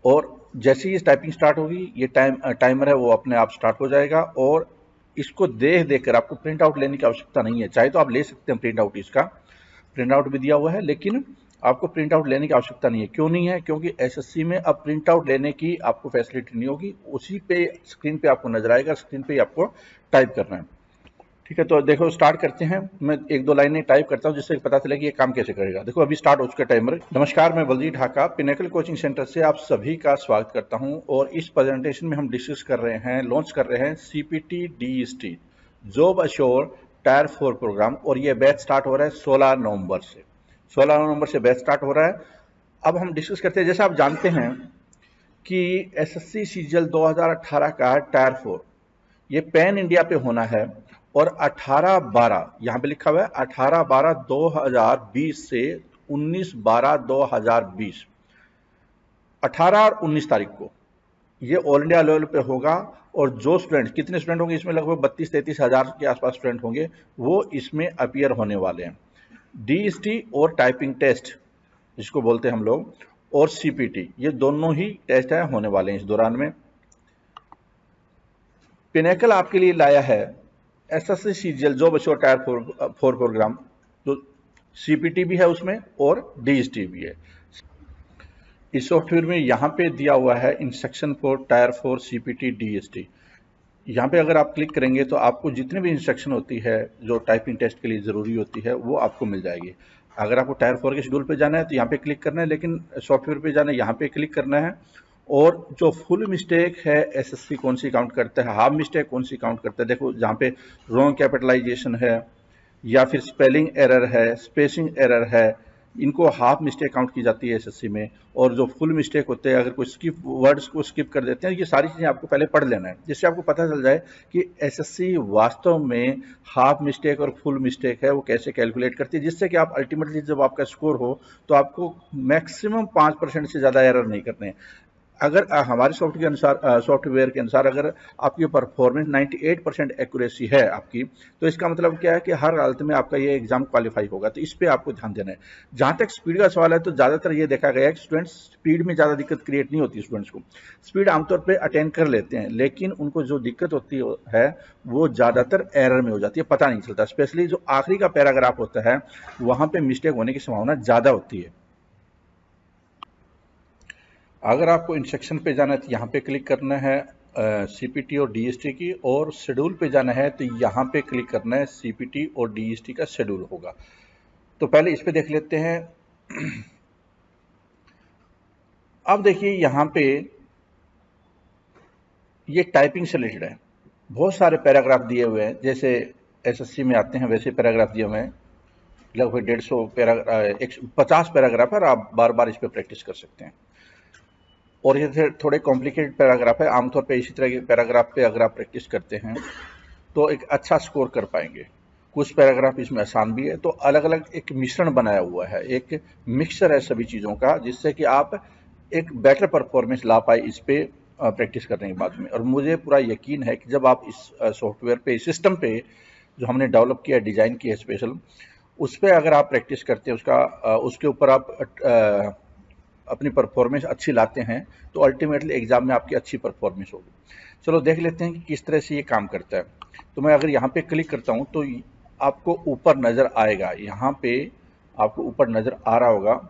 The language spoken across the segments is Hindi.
और जैसे ही इस टाइपिंग स्टार्ट होगी ये टाइमर है वो अपने आप स्टार्ट हो जाएगा। और इसको देख कर आपको प्रिंट आउट लेने की आवश्यकता नहीं है। चाहे तो आप ले सकते हैं प्रिंट आउट, इसका प्रिंट आउट भी दिया हुआ है, लेकिन आपको प्रिंट आउट लेने की आवश्यकता नहीं है। क्यों नहीं है? क्योंकि एसएससी में अब प्रिंट आउट लेने की आपको फैसिलिटी नहीं होगी, उसी पे स्क्रीन पे आपको नजर आएगा, स्क्रीन पे ही आपको टाइप करना है। ठीक है, तो देखो स्टार्ट करते हैं। मैं एक दो लाइनें टाइप करता हूं जिससे पता चले कि ये काम कैसे करेगा। देखो अभी स्टार्ट हो चुका टाइमर। नमस्कार, मैं Baljeet Dhaka pinnacle coaching centre से आप सभी का स्वागत करता हूं। और इस प्रेजेंटेशन में हम डिस्कस कर रहे हैं, लॉन्च कर रहे हैं CPT DST job assure tier 4 programme. और ये बैच स्टार्ट हो रहा है 16 नवंबर से। 16 नवंबर से बैच स्टार्ट हो रहा है। अब हम डिस्कस करते हैं, जैसे आप जानते हैं कि एसएससी सीजीएल 2018 का टायर 4 ये पैन इंडिया पे होना है। और 18/12 यहाँ पे लिखा हुआ है 18/12/2020 से 19/12/2020, 18 और 19 तारीख को ये ऑल इंडिया लेवल पे होगा। और जो स्टूडेंट, कितने स्टूडेंट होंगे इसमें, लगभग 32-33 हजार के आसपास स्टूडेंट होंगे, वो इसमें अपीयर होने वाले हैं। डीएसटी और टाइपिंग टेस्ट जिसको बोलते हैं हम लोग, और सीपीटी, ये दोनों ही टेस्ट है होने वाले हैं इस दौरान में। पिनेकल आपके लिए लाया है SSC CGL job assure tier 4 programme. तो सीपीटी भी है उसमें और डीएसटी भी है। इस सॉफ्टवेयर में यहाँ पे दिया हुआ है instruction for tyre 4 CPT DST. यहाँ पे अगर आप क्लिक करेंगे तो आपको जितनी भी इंस्ट्रक्शन होती है जो टाइपिंग टेस्ट के लिए ज़रूरी होती है वो आपको मिल जाएगी। अगर आपको टायर 4 के शेड्यूल पे जाना है तो यहाँ पे क्लिक करना है, लेकिन सॉफ्टवेयर पे जाना है यहाँ पे क्लिक करना है। और जो फुल मिस्टेक है एसएससी कौन सी काउंट करता है, हाफ मिस्टेक कौन सी काउंट करता है, देखो जहाँ पे रॉन्ग कैपिटलाइजेशन है या फिर स्पेलिंग एरर है, स्पेसिंग एरर है, इनको हाफ मिस्टेक काउंट की जाती है एसएससी में। और जो फुल मिस्टेक होते हैं, अगर कोई स्किप वर्ड्स को स्किप कर देते हैं, ये सारी चीज़ें आपको पहले पढ़ लेना है, जिससे आपको पता चल जाए कि एसएससी वास्तव में हाफ मिस्टेक और फुल मिस्टेक है वो कैसे कैलकुलेट करती है, जिससे कि आप अल्टीमेटली जब आपका स्कोर हो तो आपको मैक्सिमम 5% से ज़्यादा एरर नहीं करने हैं। अगर हमारे सॉफ्टवेयर के अनुसार अगर आपकी परफॉर्मेंस 98% एक्यूरेसी है आपकी, तो इसका मतलब क्या है कि हर हालत में आपका ये एग्जाम क्वालिफाई होगा। तो इस पे आपको ध्यान देना है। जहां तक स्पीड का सवाल है तो ज़्यादातर ये देखा गया है कि स्टूडेंट्स स्पीड में ज़्यादा दिक्कत क्रिएट नहीं होती। स्टूडेंट्स को स्पीड आमतौर पर अटेंड कर लेते हैं, लेकिन उनको जो दिक्कत होती है वो ज़्यादातर एरर में हो जाती है, पता नहीं चलता। स्पेशली जो आखिरी का पैराग्राफ होता है वहाँ पर मिस्टेक होने की संभावना ज़्यादा होती है। अगर आपको इंस्ट्रक्शन पे जाना है तो यहाँ पे क्लिक करना है सीपीटी और डीएसटी की, और शेड्यूल पे जाना है तो यहाँ पे क्लिक करना है सीपीटी और डीएसटी का शेड्यूल होगा। तो पहले इस पे देख लेते हैं। अब देखिए यहाँ पे ये टाइपिंग से रिलेटेड है, बहुत सारे पैराग्राफ दिए हुए हैं, जैसे एसएससी में आते हैं वैसे पैराग्राफ दिए हुए हैं। लगभग 150 पैराग्राफ, 50 पैराग्राफ है, और आप बार बार इस पर प्रैक्टिस कर सकते हैं। और ये थोड़े कॉम्प्लिकेटेड पैराग्राफ है। आमतौर पे इसी तरह के पैराग्राफ पे अगर आप प्रैक्टिस करते हैं तो एक अच्छा स्कोर कर पाएंगे। कुछ पैराग्राफ इसमें आसान भी है। तो अलग अलग एक मिश्रण बनाया हुआ है, एक मिक्सचर है सभी चीज़ों का, जिससे कि आप एक बेटर परफॉर्मेंस ला पाए इस पे प्रैक्टिस करने के बाद में। और मुझे पूरा यकीन है कि जब आप इस सॉफ्टवेयर पे, इस सिस्टम पे जो हमने डेवलप किया, डिज़ाइन किया स्पेशल, उस पर अगर आप प्रैक्टिस करते हैं, उसके ऊपर आप अपनी परफॉर्मेंस अच्छी लाते हैं, तो अल्टीमेटली एग्जाम में आपकी अच्छी परफॉर्मेंस होगी। चलो देख लेते हैं कि किस तरह से ये काम करता है। तो मैं अगर यहाँ पे क्लिक करता हूँ तो आपको ऊपर नज़र आएगा, यहाँ पे आपको ऊपर नज़र आ रहा होगा,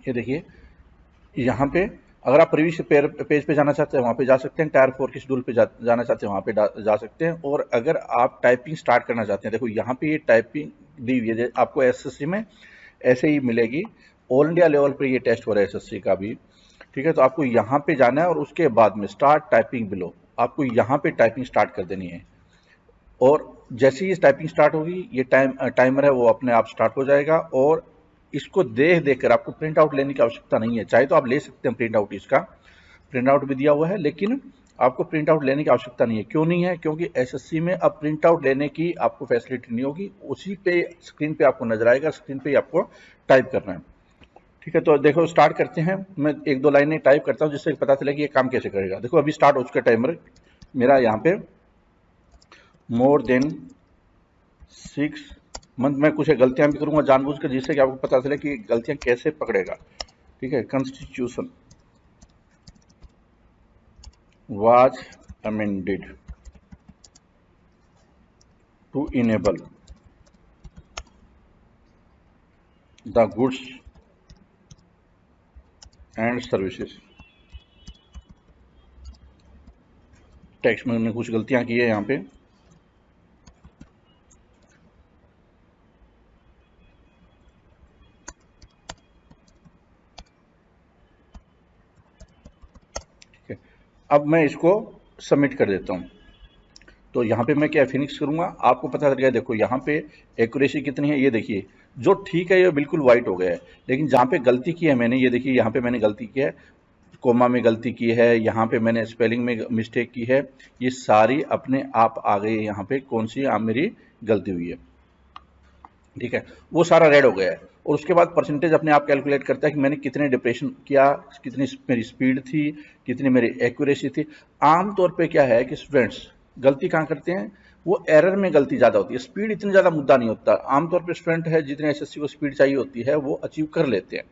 ये देखिए यहाँ पे। अगर आप प्रीवियस पेज पे जाना चाहते हैं वहाँ पे जा सकते हैं, टायर 4 के शेड्यूल पे जाना चाहते हैं वहाँ पे जा सकते हैं। और अगर आप टाइपिंग स्टार्ट करना चाहते हैं, देखो यहाँ पे ये टाइपिंग दी हुई है, आपको एसएससी में ऐसे ही मिलेगी। ऑल इंडिया लेवल पे ये टेस्ट हो रहा है एसएससी का भी, ठीक है। तो आपको यहाँ पे जाना है और उसके बाद में स्टार्ट टाइपिंग बिलो, आपको यहाँ पे टाइपिंग स्टार्ट कर देनी है। और जैसे ही टाइपिंग स्टार्ट होगी ये टाइमर है वो अपने आप स्टार्ट हो जाएगा। और इसको देख कर आपको प्रिंट आउट लेने की आवश्यकता नहीं है। चाहे तो आप ले सकते हैं प्रिंट आउट, इसका प्रिंट आउट भी दिया हुआ है, लेकिन आपको प्रिंट आउट लेने की आवश्यकता नहीं है। क्यों नहीं है? क्योंकि एसएससी में अब प्रिंट आउट लेने की आपको फैसिलिटी नहीं होगी, उसी पे स्क्रीन पे आपको नजर आएगा, स्क्रीन पे आपको टाइप करना है। ठीक है, तो देखो स्टार्ट करते हैं। मैं एक दो लाइनें टाइप करता हूँ जिससे पता चले कि ये काम कैसे करेगा। देखो अभी स्टार्ट हो चुका टाइमर मेरा। यहाँ पे मोर देन 6 मंथ, मैं कुछ गलतियां भी करूंगा जानबूझकर, जिससे कि आपको पता चले कि गलतियां कैसे पकड़ेगा। ठीक है, constitution was amended to enable the goods and services। Text में हमने कुछ गलतियां की है यहाँ पे, ठीक है। अब मैं इसको सबमिट कर देता हूँ। तो यहाँ पे मैं क्या फिनिक्स करूंगा, आपको पता चल गया। देखो यहाँ पे एक्यूरेसी कितनी है, ये देखिए जो ठीक है ये बिल्कुल वाइट हो गया है, लेकिन जहाँ पे गलती की है मैंने, ये देखिए यहाँ पे मैंने गलती की है, कोमा में गलती की है, यहाँ पे मैंने स्पेलिंग में मिस्टेक की है, ये सारी अपने आप आ गई है यहाँ पे कौन सी मेरी गलती हुई है, ठीक है। वो सारा रेड हो गया है। और उसके बाद परसेंटेज अपने आप कैलकुलेट करता है कि मैंने कितने डिप्रेशन किया, कितनी मेरी स्पीड थी, कितनी मेरी एक्यूरेसी थी। आमतौर पे क्या है कि स्टूडेंट्स गलती कहाँ करते हैं, वो एरर में गलती ज़्यादा होती है, स्पीड इतनी ज़्यादा मुद्दा नहीं होता। आमतौर पे स्टूडेंट है जितने एसएससी को स्पीड चाहिए होती है वो अचीव कर लेते हैं,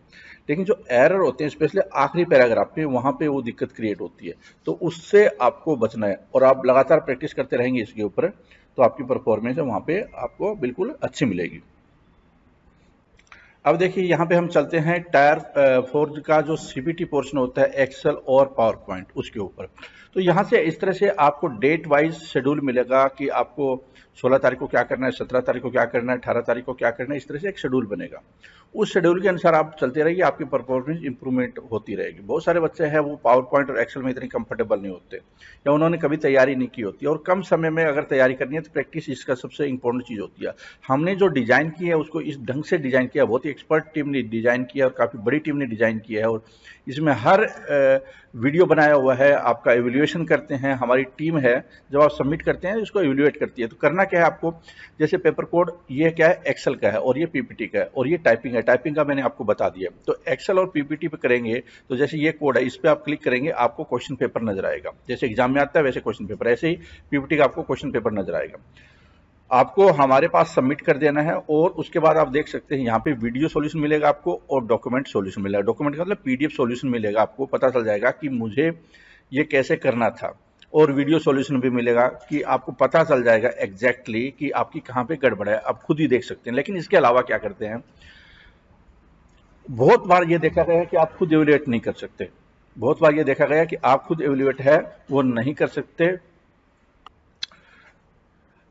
लेकिन जो एरर होते हैं स्पेशली आखिरी पैराग्राफ पे, वहाँ पे वो दिक्कत क्रिएट होती है। तो उससे आपको बचना है और आप लगातार प्रैक्टिस करते रहेंगे इसके ऊपर, तो आपकी परफॉर्मेंस है वहाँ पे आपको बिल्कुल अच्छी मिलेगी। अब देखिए यहाँ पे हम चलते हैं टायर 4 का जो सीपीटी पोर्शन होता है एक्सेल और पावर पॉइंट, उसके ऊपर। तो यहाँ से इस तरह से आपको डेट वाइज शेड्यूल मिलेगा कि आपको 16 तारीख को क्या करना है, 17 तारीख को क्या करना है, 18 तारीख को क्या करना है, इस तरह से एक शेड्यूल बनेगा। उस शेड्यूल के अनुसार आप चलते रहिए, आपकी परफॉर्मेंस इंप्रूवमेंट होती रहेगी। बहुत सारे बच्चे हैं वो पावर पॉइंट और एक्सेल में इतने कंफर्टेबल नहीं होते, या उन्होंने कभी तैयारी नहीं की होती, और कम समय में अगर तैयारी करनी है तो प्रैक्टिस इसका सबसे इंपॉर्टेंट चीज़ होती है। हमने जो डिज़ाइन की है उसको इस ढंग से डिज़ाइन किया, बहुत ही एक्सपर्ट टीम ने डिज़ाइन किया और काफ़ी बड़ी टीम ने डिज़ाइन किया है, और इसमें हर वीडियो बनाया हुआ है, आपका एवेल्युएशन करते हैं, हमारी टीम है, जब आप सबमिट करते हैं इसको एवेल्युएट करती है। तो करना क्या है आपको, जैसे पेपर कोड ये क्या है एक्सेल का है, और ये पीपीटी का है, और ये टाइपिंग है, टाइपिंग का मैंने आपको बता दिया। तो एक्सेल और पीपीटी पे करेंगे तो जैसे ये कोड है इस पर आप क्लिक करेंगे, आपको क्वेश्चन पेपर नजर आएगा, जैसे एग्जाम में आता है वैसे क्वेश्चन पेपर, ऐसे ही पीपीटी का आपको क्वेश्चन पेपर नजर आएगा। आपको हमारे पास सबमिट कर देना है, और उसके बाद आप देख सकते हैं यहाँ पे वीडियो सॉल्यूशन मिलेगा आपको और डॉक्यूमेंट सॉल्यूशन मिलेगा। डॉक्यूमेंट का मतलब पीडीएफ सॉल्यूशन मिलेगा, आपको पता चल जाएगा कि मुझे ये कैसे करना था, और वीडियो सॉल्यूशन भी मिलेगा कि आपको पता चल जाएगा एग्जैक्टली कि आपकी कहाँ पे गड़बड़ है, आप खुद ही देख सकते हैं। लेकिन इसके अलावा क्या करते हैं, बहुत बार ये देखा गया है कि आप खुद एवेल्युएट नहीं कर सकते, बहुत बार ये देखा गया कि आप खुद एवेल्युएट है वो नहीं कर सकते,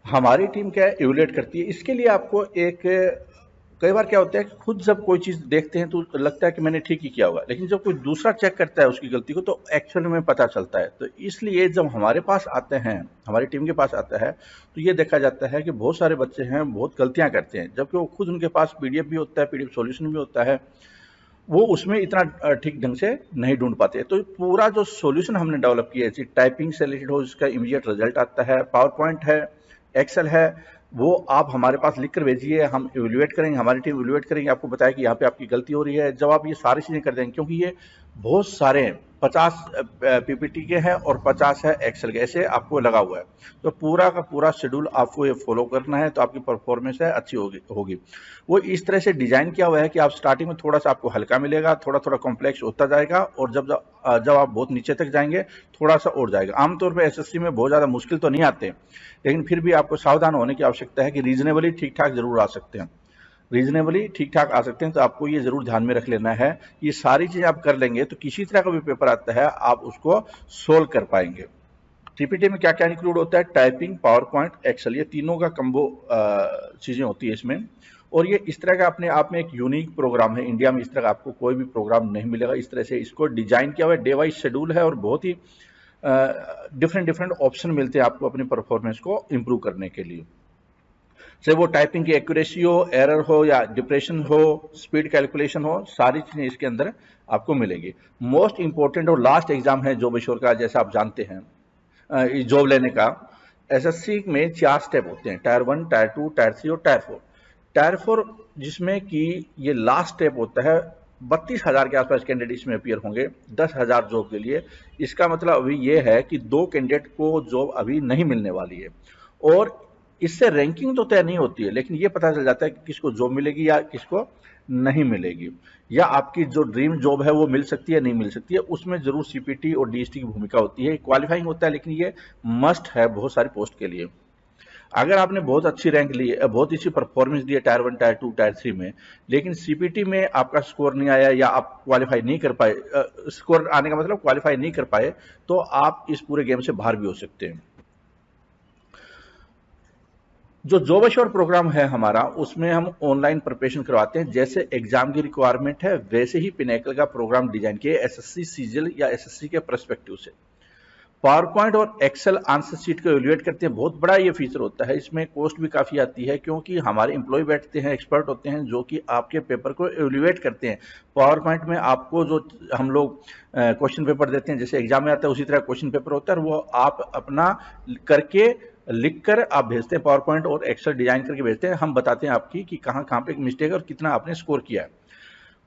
हमारी टीम क्या है एवेल्युएट करती है। इसके लिए आपको एक, कई बार क्या होता है कि खुद जब कोई चीज़ देखते हैं तो लगता है कि मैंने ठीक ही किया होगा, लेकिन जब कोई दूसरा चेक करता है उसकी गलती को तो एक्चुअल में पता चलता है। तो इसलिए जब हमारे पास आते हैं, हमारी टीम के पास आता है, तो ये देखा जाता है कि बहुत सारे बच्चे हैं बहुत गलतियाँ करते हैं, जबकि वो खुद उनके पास पीडीएफ भी होता है, पीडीएफ सॉल्यूशन भी होता है, वो उसमें इतना ठीक ढंग से नहीं ढूंढ पाते। तो पूरा जो सॉल्यूशन हमने डेवलप किया है, टाइपिंग से रिलेटेड हो, इसका इमीडिएट रिजल्ट आता है, पावर पॉइंट है, एक्सेल है, वो आप हमारे पास लिख कर भेजिए, हम इवेल्युएट करेंगे, हमारी टीम इवेल्युएट करेंगे, आपको बताया कि यहाँ पे आपकी गलती हो रही है। जब आप ये सारी चीज़ें कर देंगे, क्योंकि ये बहुत सारे 50 पीपीटी के हैं और 50 है एक्सेल के, ऐसे आपको लगा हुआ है। तो पूरा का पूरा शेड्यूल आपको ये फॉलो करना है, तो आपकी परफॉर्मेंस है अच्छी होगी। वो इस तरह से डिजाइन किया हुआ है कि आप स्टार्टिंग में थोड़ा सा आपको हल्का मिलेगा, थोड़ा थोड़ा कॉम्प्लेक्स होता जाएगा, और जब आप बहुत नीचे तक जाएंगे थोड़ा सा और जाएगा। आमतौर पर एसएससी में बहुत ज़्यादा मुश्किल तो नहीं आते, लेकिन फिर भी आपको सावधान होने की आवश्यकता है कि रीजनेबली ठीक ठाक जरूर आ सकते हैं, रीजनेबली ठीक ठाक आ सकते हैं। तो आपको ये जरूर ध्यान में रख लेना है, ये सारी चीज़ें आप कर लेंगे तो किसी तरह का भी पेपर आता है आप उसको सोल्व कर पाएंगे। सीपीटी में क्या क्या इंक्लूड होता है, टाइपिंग, पावर पॉइंट, एक्सेल, ये तीनों का कम्बो चीज़ें होती है इसमें। और ये इस तरह का अपने आप में एक यूनिक प्रोग्राम है, इंडिया में इस तरह का आपको कोई भी प्रोग्राम नहीं मिलेगा। इस तरह से इसको डिजाइन किया हुआ है, डे वाइज शेड्यूल है, और बहुत ही डिफरेंट ऑप्शन मिलते हैं आपको अपनी परफॉर्मेंस को इम्प्रूव करने के लिए, चाहे वो टाइपिंग की एक्यूरेसी हो, एरर हो, या डिप्रेशन हो, स्पीड कैलकुलेशन हो, सारी चीज़ें इसके अंदर आपको मिलेगी। मोस्ट इंपॉर्टेंट और लास्ट एग्जाम है जॉब एश्योर का, जैसा आप जानते हैं जॉब लेने का। एसएससी में 4 स्टेप होते हैं, टायर 1, टायर 2, टायर 3 और टायर 4। टायर 4 जिसमें कि ये लास्ट स्टेप होता है, 32,000 के आसपास कैंडिडेट इसमें अपियर होंगे 10,000 जॉब के लिए। इसका मतलब अभी ये है कि 2 कैंडिडेट को जॉब अभी नहीं मिलने वाली है, और इससे रैंकिंग तो तय नहीं होती है, लेकिन ये पता चल जाता है कि किसको जॉब मिलेगी या किसको नहीं मिलेगी, या आपकी जो ड्रीम जॉब है वो मिल सकती है नहीं मिल सकती है, उसमें जरूर सीपीटी और डीएसटी की भूमिका होती है। क्वालिफाइंग होता है लेकिन ये मस्ट है बहुत सारी पोस्ट के लिए। अगर आपने बहुत अच्छी रैंक ली है, बहुत अच्छी परफॉर्मेंस दी है टायर 1, टायर 2, टायर 3 में, लेकिन सीपीटी में आपका स्कोर नहीं आया या आप क्वालिफाई नहीं कर पाए, स्कोर आने का मतलब क्वालिफाई नहीं कर पाए, तो आप इस पूरे गेम से बाहर भी हो सकते हैं। जो जॉब एश्योर प्रोग्राम है हमारा, उसमें हम ऑनलाइन प्रिपरेशन करवाते हैं। जैसे एग्जाम की रिक्वायरमेंट है वैसे ही पिनेकल का प्रोग्राम डिजाइन किया एसएससी सीजीएल या एसएससी के पर्सपेक्टिव से। पावर पॉइंट और एक्सेल आंसर शीट को एवेल्युएट करते हैं। बहुत बड़ा ये फीचर होता है, इसमें कॉस्ट भी काफ़ी आती है क्योंकि हमारे एम्प्लॉय बैठते हैं, एक्सपर्ट होते हैं जो कि आपके पेपर को एवेल्युएट करते हैं। पावर पॉइंट में आपको जो हम लोग क्वेश्चन पेपर देते हैं, जैसे एग्जाम में आता है उसी तरह क्वेश्चन पेपर होता है, वो आप अपना करके लिख कर आप भेजते हैं, पावर पॉइंट और एक्सेल डिजाइन करके भेजते हैं। हम बताते हैं आपकी कि कहाँ कहाँ पे मिस्टेक है और कितना आपने स्कोर किया है।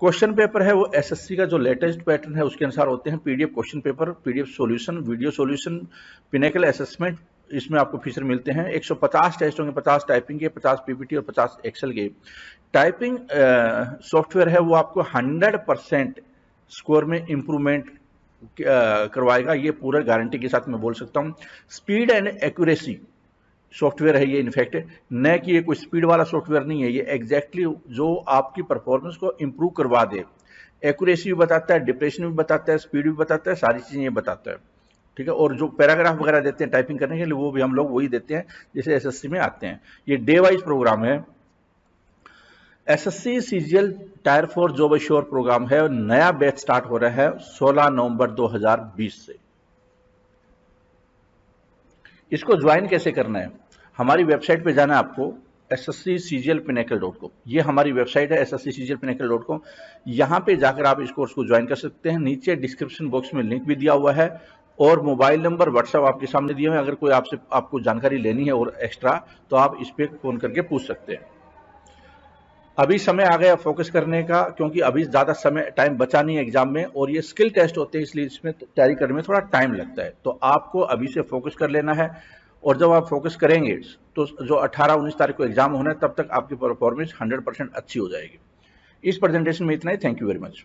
क्वेश्चन पेपर है वो एसएससी का जो लेटेस्ट पैटर्न है उसके अनुसार होते हैं। PDF question paper, PDF solution, video solution, pinnacle assessment, इसमें आपको फीचर मिलते हैं। 150 टेस्ट होंगे, 50 टाइपिंग के, 50 पीपीटी और 50 एक्सेल के। टाइपिंग सॉफ्टवेयर है वो आपको 100% स्कोर में इंप्रूवमेंट करवाएगा, ये पूरा गारंटी के साथ मैं बोल सकता हूँ। स्पीड एंड एक्यूरेसी सॉफ्टवेयर है ये, इनफैक्ट न कि ये कोई स्पीड वाला सॉफ्टवेयर नहीं है, ये एग्जैक्टली जो आपकी परफॉर्मेंस को इंप्रूव करवा दे। एक्यूरेसी भी बताता है, डिप्रेशन भी बताता है, स्पीड भी बताता है, सारी चीजें ये बताता है, ठीक है। और जो पैराग्राफ वगैरह देते हैं टाइपिंग करने के लिए, वो भी हम लोग वही देते हैं जैसे एसएससी में आते हैं। ये डे वाइज प्रोग्राम है। SSC CGL tier 4 job assure programme है, नया बैच स्टार्ट हो रहा है 16 नवंबर 2020 से। इसको ज्वाइन कैसे करना है? हमारी वेबसाइट पे जाना है आपको, ssccglpinnacle.com। ये हमारी वेबसाइट है ssccglpinnacle.com। यहाँ पे जाकर आप इस कोर्स को ज्वाइन कर सकते हैं। नीचे डिस्क्रिप्शन बॉक्स में लिंक भी दिया हुआ है और मोबाइल नंबर, व्हाट्सएप आपके सामने दिए हुए हैं। अगर कोई आपको जानकारी लेनी है और एक्स्ट्रा, तो आप इस पर फोन करके पूछ सकते हैं। अभी समय आ गया फोकस करने का, क्योंकि अभी ज़्यादा समय टाइम बचा नहीं है एग्जाम में, और ये स्किल टेस्ट होते हैं इसलिए इसमें तैयारी करने में थोड़ा टाइम लगता है। तो आपको अभी से फोकस कर लेना है, और जब आप फोकस करेंगे तो जो 18-19 तारीख को एग्जाम होना है तब तक आपकी परफॉर्मेंस 100% अच्छी हो जाएगी। इस प्रेजेंटेशन में इतना ही। Thank you very much.